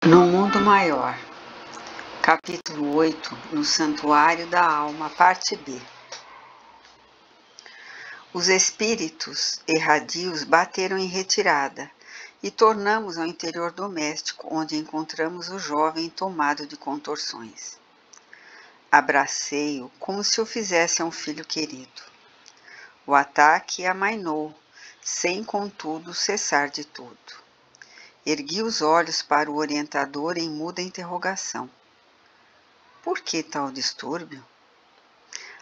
No Mundo Maior, capítulo 8, no Santuário da Alma, parte B. Os espíritos erradios bateram em retirada e tornamos ao interior doméstico, onde encontramos o jovem tomado de contorções. Abracei-o como se o fizesse a um filho querido. O ataque amainou, sem contudo cessar de tudo. Ergui os olhos para o orientador em muda interrogação. Por que tal distúrbio?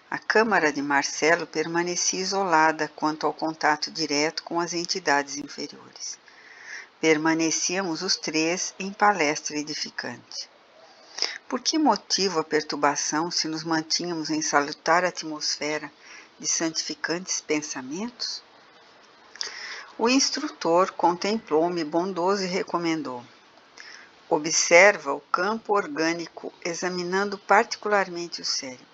A câmara de Marcelo permanecia isolada quanto ao contato direto com as entidades inferiores. Permanecíamos os três em palestra edificante. Por que motivo a perturbação se nos mantínhamos em salutar atmosfera de santificantes pensamentos? O instrutor contemplou-me bondoso e recomendou: observa o campo orgânico, examinando particularmente o cérebro.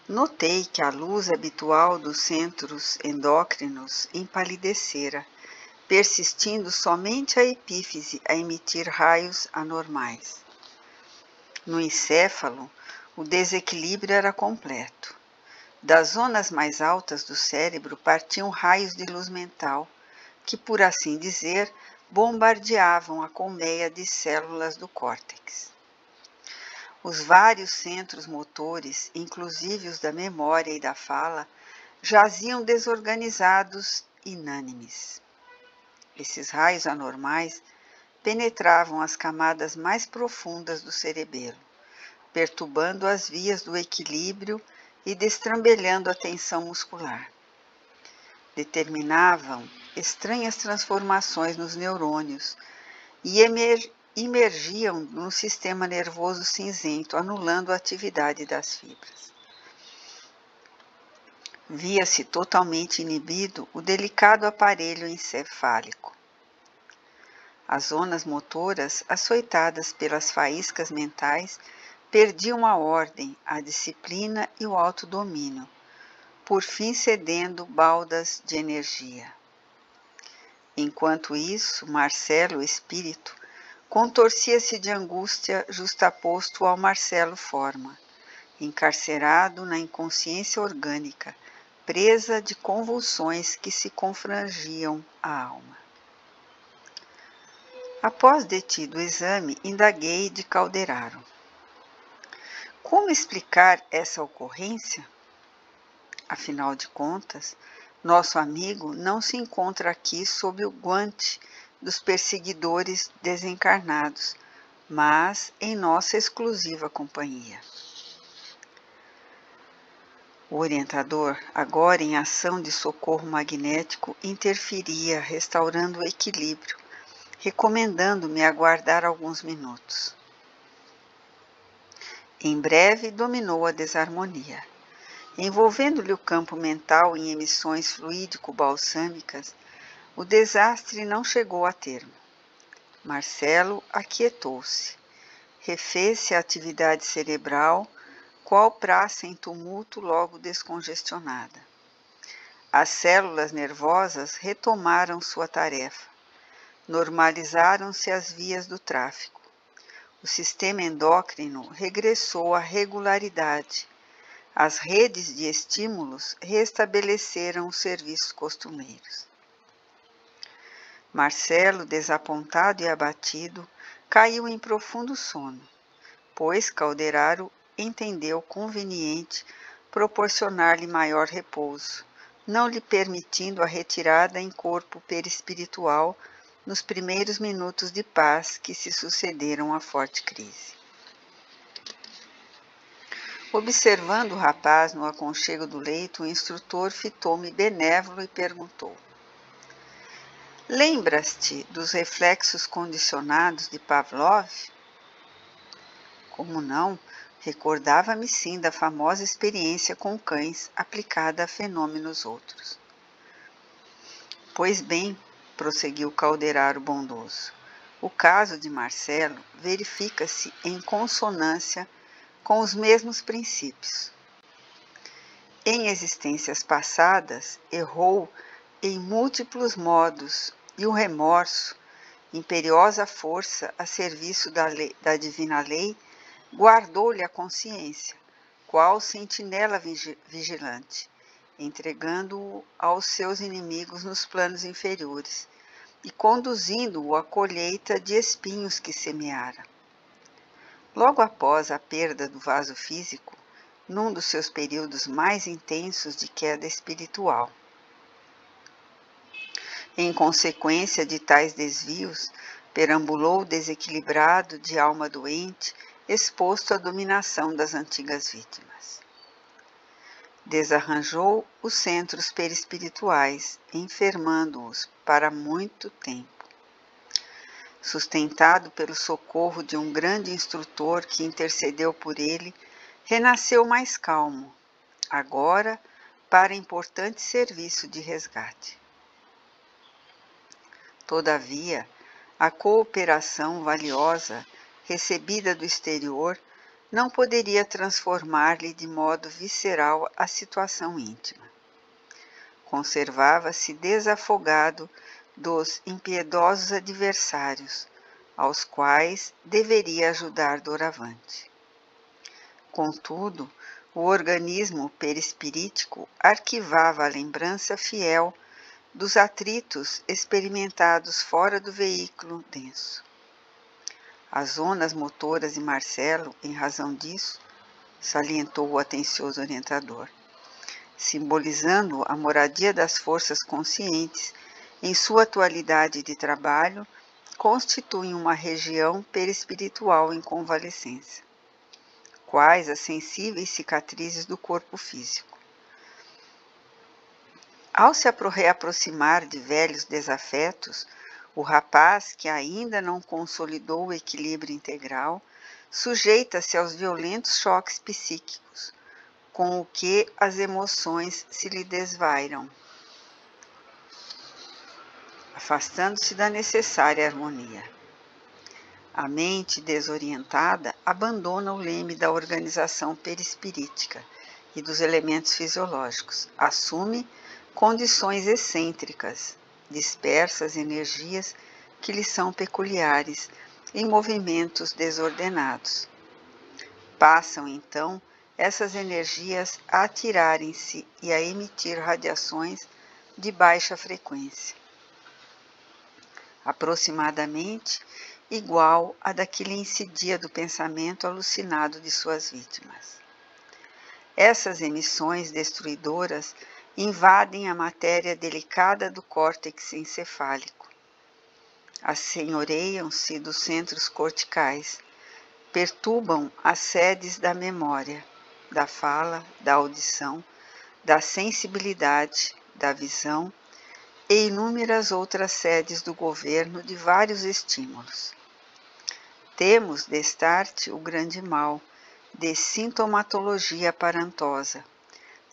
Notei que a luz habitual dos centros endócrinos empalidecera, persistindo somente a epífise a emitir raios anormais. No encéfalo, o desequilíbrio era completo. Das zonas mais altas do cérebro partiam raios de luz mental, que, por assim dizer, bombardeavam a colmeia de células do córtex. Os vários centros motores, inclusive os da memória e da fala, jaziam desorganizados, inânimes. Esses raios anormais penetravam as camadas mais profundas do cerebelo, perturbando as vias do equilíbrio e destrambelhando a tensão muscular. Determinavam estranhas transformações nos neurônios e imergiam no sistema nervoso cinzento, anulando a atividade das fibras. Via-se totalmente inibido o delicado aparelho encefálico. As zonas motoras, açoitadas pelas faíscas mentais, perdiam a ordem, a disciplina e o autodomínio, por fim cedendo baldas de energia. Enquanto isso, Marcelo, o espírito, contorcia-se de angústia justaposto ao Marcelo forma, encarcerado na inconsciência orgânica, presa de convulsões que se confrangiam a alma. Após detido o exame, indaguei de Calderaro. Como explicar essa ocorrência? Afinal de contas, nosso amigo não se encontra aqui sob o guante dos perseguidores desencarnados, mas em nossa exclusiva companhia. O orientador, agora em ação de socorro magnético, interferia, restaurando o equilíbrio, recomendando-me aguardar alguns minutos. Em breve dominou a desarmonia. Envolvendo-lhe o campo mental em emissões fluídico-balsâmicas, o desastre não chegou a termo. Marcelo aquietou-se. Refez-se a atividade cerebral, qual praça em tumulto logo descongestionada. As células nervosas retomaram sua tarefa. Normalizaram-se as vias do tráfego. O sistema endócrino regressou à regularidade. As redes de estímulos restabeleceram os serviços costumeiros. Marcelo, desapontado e abatido, caiu em profundo sono, pois Calderaro entendeu conveniente proporcionar-lhe maior repouso, não lhe permitindo a retirada em corpo perispiritual nos primeiros minutos de paz que se sucederam à forte crise. Observando o rapaz no aconchego do leito, o instrutor fitou-me benévolo e perguntou: lembras-te dos reflexos condicionados de Pavlov? Como não? Recordava-me sim da famosa experiência com cães aplicada a fenômenos outros. Pois bem, prosseguiu Calderaro bondoso, o caso de Marcelo verifica-se em consonância com os mesmos princípios. Em existências passadas, errou em múltiplos modos e o remorso, imperiosa força a serviço da divina lei, guardou-lhe a consciência, qual sentinela vigilante, entregando-o aos seus inimigos nos planos inferiores e conduzindo-o à colheita de espinhos que semeara. Logo após a perda do vaso físico, num dos seus períodos mais intensos de queda espiritual. Em consequência de tais desvios, perambulou desequilibrado de alma doente, exposto à dominação das antigas vítimas. Desarranjou os centros perispirituais, enfermando-os para muito tempo. Sustentado pelo socorro de um grande instrutor que intercedeu por ele, renasceu mais calmo, agora para importante serviço de resgate. Todavia, a cooperação valiosa recebida do exterior não poderia transformar-lhe de modo visceral a situação íntima. Conservava-se desafogado dos impiedosos adversários, aos quais deveria ajudar doravante. Contudo, o organismo perispirítico arquivava a lembrança fiel dos atritos experimentados fora do veículo denso. As zonas motoras de Marcelo, em razão disso, salientou o atencioso orientador, simbolizando a moradia das forças conscientes em sua atualidade de trabalho, constituem uma região perispiritual em convalescência, quais as sensíveis cicatrizes do corpo físico. Ao se reaproximar de velhos desafetos, o rapaz, que ainda não consolidou o equilíbrio integral, sujeita-se aos violentos choques psíquicos, com o que as emoções se lhe desvairam, afastando-se da necessária harmonia. A mente desorientada abandona o leme da organização perispirítica e dos elementos fisiológicos, assume condições excêntricas, dispersa as energias que lhe são peculiares em movimentos desordenados. Passam, então, essas energias a atirarem-se e a emitir radiações de baixa frequência, aproximadamente igual à da que lhe incidia do pensamento alucinado de suas vítimas. Essas emissões destruidoras invadem a matéria delicada do córtex encefálico, assenhoreiam-se dos centros corticais, perturbam as sedes da memória, da fala, da audição, da sensibilidade, da visão e inúmeras outras sedes do governo de vários estímulos. Temos, destarte, o grande mal de sintomatologia aparantosa,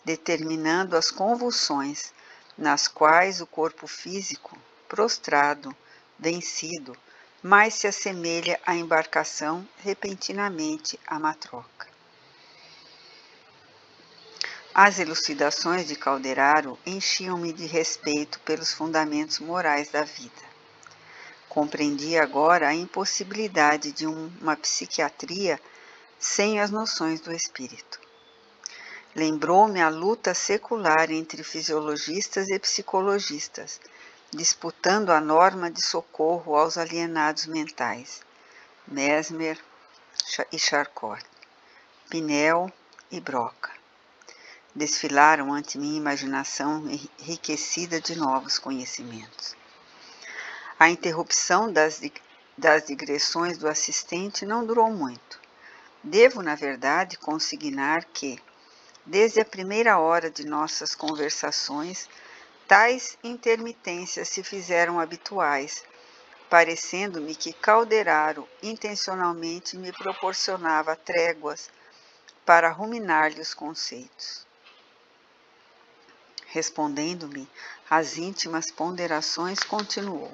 determinando as convulsões, nas quais o corpo físico, prostrado, vencido, mais se assemelha à embarcação repentinamente à matroca. As elucidações de Calderaro enchiam-me de respeito pelos fundamentos morais da vida. Compreendi agora a impossibilidade de uma psiquiatria sem as noções do espírito. Lembrou-me a luta secular entre fisiologistas e psicologistas, disputando a norma de socorro aos alienados mentais, Mesmer e Charcot, Pinel e Broca. Desfilaram ante minha imaginação enriquecida de novos conhecimentos. A interrupção das digressões do assistente não durou muito. Devo, na verdade, consignar que, desde a primeira hora de nossas conversações, tais intermitências se fizeram habituais, parecendo-me que Calderaro intencionalmente me proporcionava tréguas para ruminar-lhe os conceitos. Respondendo-me às íntimas ponderações, continuou.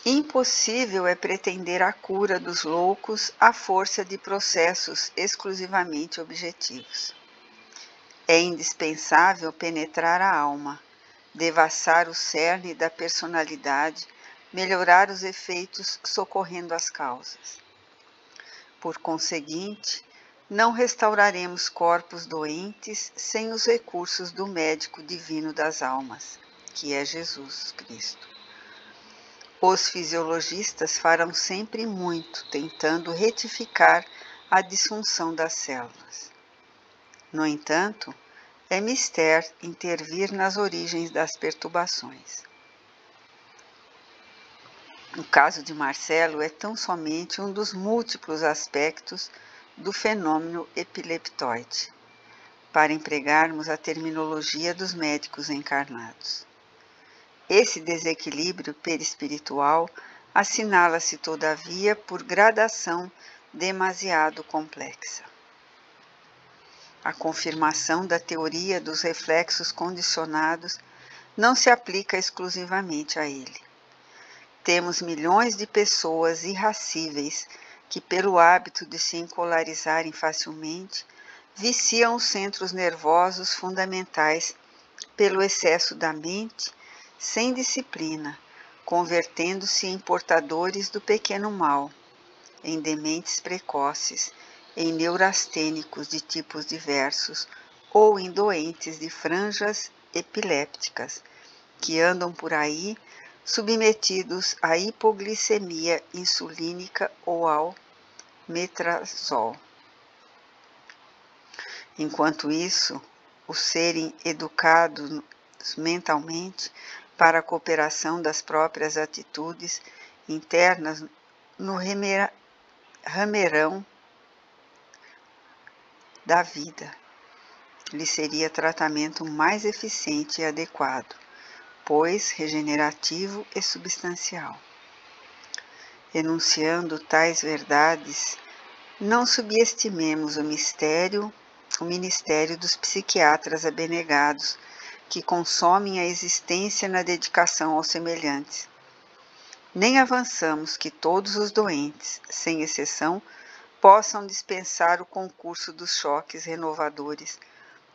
Impossível é pretender a cura dos loucos à força de processos exclusivamente objetivos. É indispensável penetrar a alma, devassar o cerne da personalidade melhorar os efeitos socorrendo as causas. Por conseguinte, não restauraremos corpos doentes sem os recursos do médico divino das almas, que é Jesus Cristo. Os fisiologistas farão sempre muito tentando retificar a disfunção das células. No entanto, é mister intervir nas origens das perturbações. O caso de Marcelo é tão somente um dos múltiplos aspectos do fenômeno epileptoide, para empregarmos a terminologia dos médicos encarnados. Esse desequilíbrio perispiritual assinala-se, todavia, por gradação demasiado complexa. A confirmação da teoria dos reflexos condicionados não se aplica exclusivamente a ele. Temos milhões de pessoas irracíveis que, pelo hábito de se encolarizarem facilmente, viciam os centros nervosos fundamentais pelo excesso da mente, sem disciplina, convertendo-se em portadores do pequeno mal, em dementes precoces, em neurastênicos de tipos diversos ou em doentes de franjas epilépticas, que andam por aí submetidos à hipoglicemia insulínica ou ao metrazol. Enquanto isso, o serem educados mentalmente para a cooperação das próprias atitudes internas no rameirão da vida, lhe seria tratamento mais eficiente e adequado, pois regenerativo e substancial. Enunciando tais verdades, não subestimemos o ministério dos psiquiatras abnegados, que consomem a existência na dedicação aos semelhantes. Nem avançamos que todos os doentes, sem exceção, possam dispensar o concurso dos choques renovadores,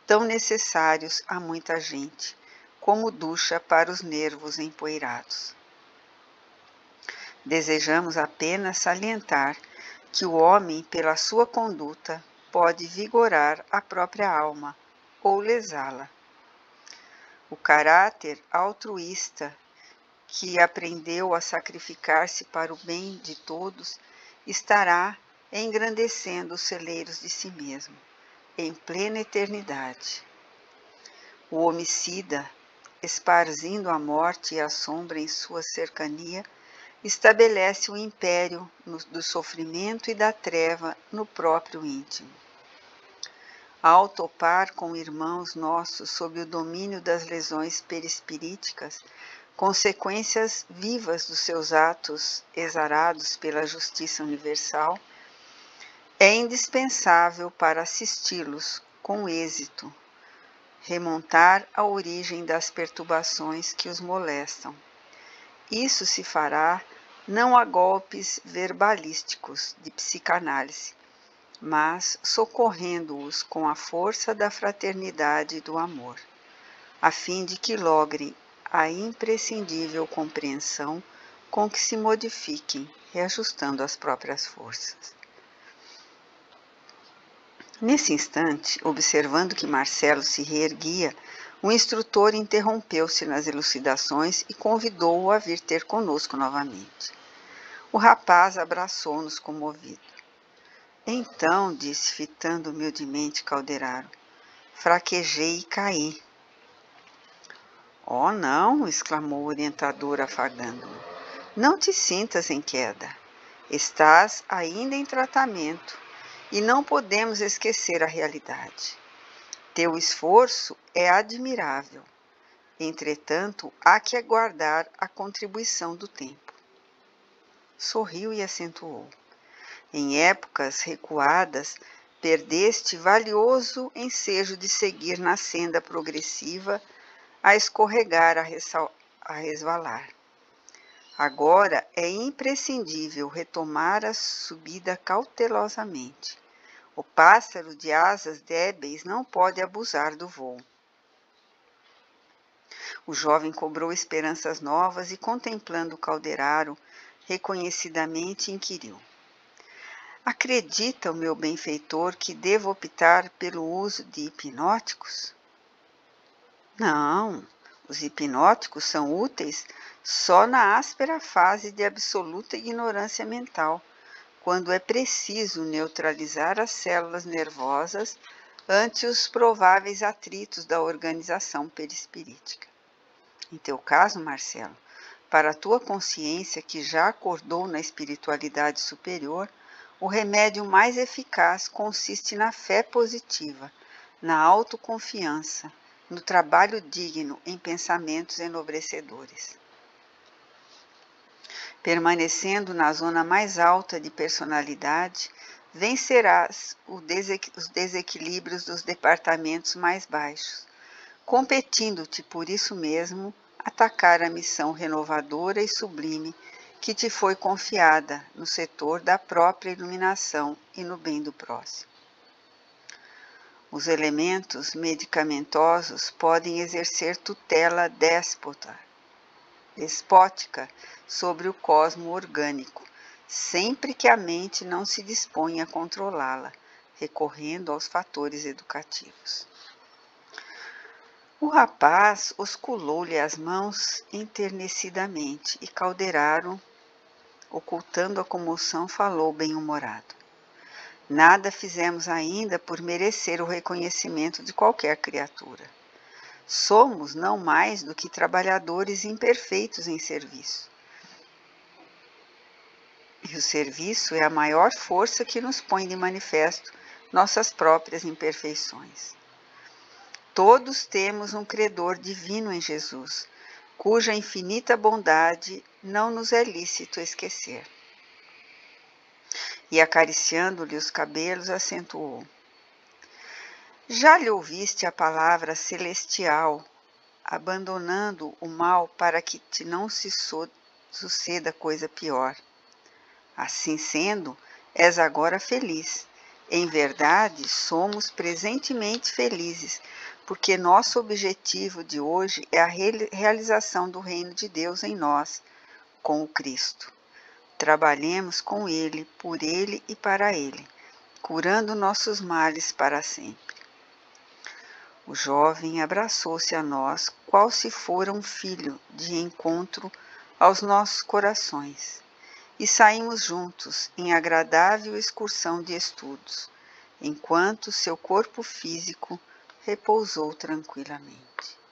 tão necessários a muita gente, como ducha para os nervos empoeirados. Desejamos apenas salientar que o homem, pela sua conduta, pode vigorar a própria alma ou lesá-la. O caráter altruísta, que aprendeu a sacrificar-se para o bem de todos, estará engrandecendo os celeiros de si mesmo, em plena eternidade. O homicida, esparzindo a morte e a sombra em sua cercania, estabelece o império do sofrimento e da treva no próprio íntimo. Ao topar com irmãos nossos sob o domínio das lesões perispiríticas, consequências vivas dos seus atos exarados pela justiça universal, é indispensável para assisti-los com êxito, remontar a origem das perturbações que os molestam. Isso se fará não a golpes verbalísticos de psicanálise, mas socorrendo-os com a força da fraternidade e do amor, a fim de que logrem a imprescindível compreensão com que se modifiquem, reajustando as próprias forças. Nesse instante, observando que Marcelo se reerguia, o instrutor interrompeu-se nas elucidações e convidou-o a vir ter conosco novamente. O rapaz abraçou-nos comovido. Então, disse, fitando humildemente Calderaro, fraquejei e caí. Oh, não, exclamou o orientador afagando-o. Não te sintas em queda. Estás ainda em tratamento e não podemos esquecer a realidade. Teu esforço é admirável. Entretanto, há que aguardar a contribuição do tempo. Sorriu e acentuou. Em épocas recuadas, perdeste valioso ensejo de seguir na senda progressiva, a escorregar, a resvalar. Agora é imprescindível retomar a subida cautelosamente. O pássaro de asas débeis não pode abusar do voo. O jovem cobrou esperanças novas e, contemplando o calderaro, reconhecidamente inquiriu: acredita o meu benfeitor que devo optar pelo uso de hipnóticos? Não, os hipnóticos são úteis só na áspera fase de absoluta ignorância mental, quando é preciso neutralizar as células nervosas ante os prováveis atritos da organização perispirítica. Em teu caso, Marcelo, para a tua consciência que já acordou na espiritualidade superior, o remédio mais eficaz consiste na fé positiva, na autoconfiança, no trabalho digno em pensamentos enobrecedores. Permanecendo na zona mais alta de personalidade, vencerás os desequilíbrios dos departamentos mais baixos, competindo-te por isso mesmo atacar a missão renovadora e sublime que te foi confiada no setor da própria iluminação e no bem do próximo. Os elementos medicamentosos podem exercer tutela despótica sobre o cosmo orgânico, sempre que a mente não se disponha a controlá-la, recorrendo aos fatores educativos. O rapaz osculou-lhe as mãos enternecidamente e Calderaro, ocultando a comoção, falou bem-humorado: nada fizemos ainda por merecer o reconhecimento de qualquer criatura. Somos não mais do que trabalhadores imperfeitos em serviço. E o serviço é a maior força que nos põe de manifesto nossas próprias imperfeições. Todos temos um credor divino em Jesus, cuja infinita bondade não nos é lícito esquecer. E acariciando-lhe os cabelos, acentuou: já lhe ouviste a palavra celestial, abandonando o mal para que te não se suceda coisa pior. Assim sendo, és agora feliz. Em verdade, somos presentemente felizes, porque nosso objetivo de hoje é a realização do reino de Deus em nós, com o Cristo. Trabalhemos com Ele, por Ele e para Ele, curando nossos males para sempre. O jovem abraçou-se a nós, qual se fora um filho de encontro aos nossos corações, e saímos juntos em agradável excursão de estudos, enquanto seu corpo físico repousou tranquilamente.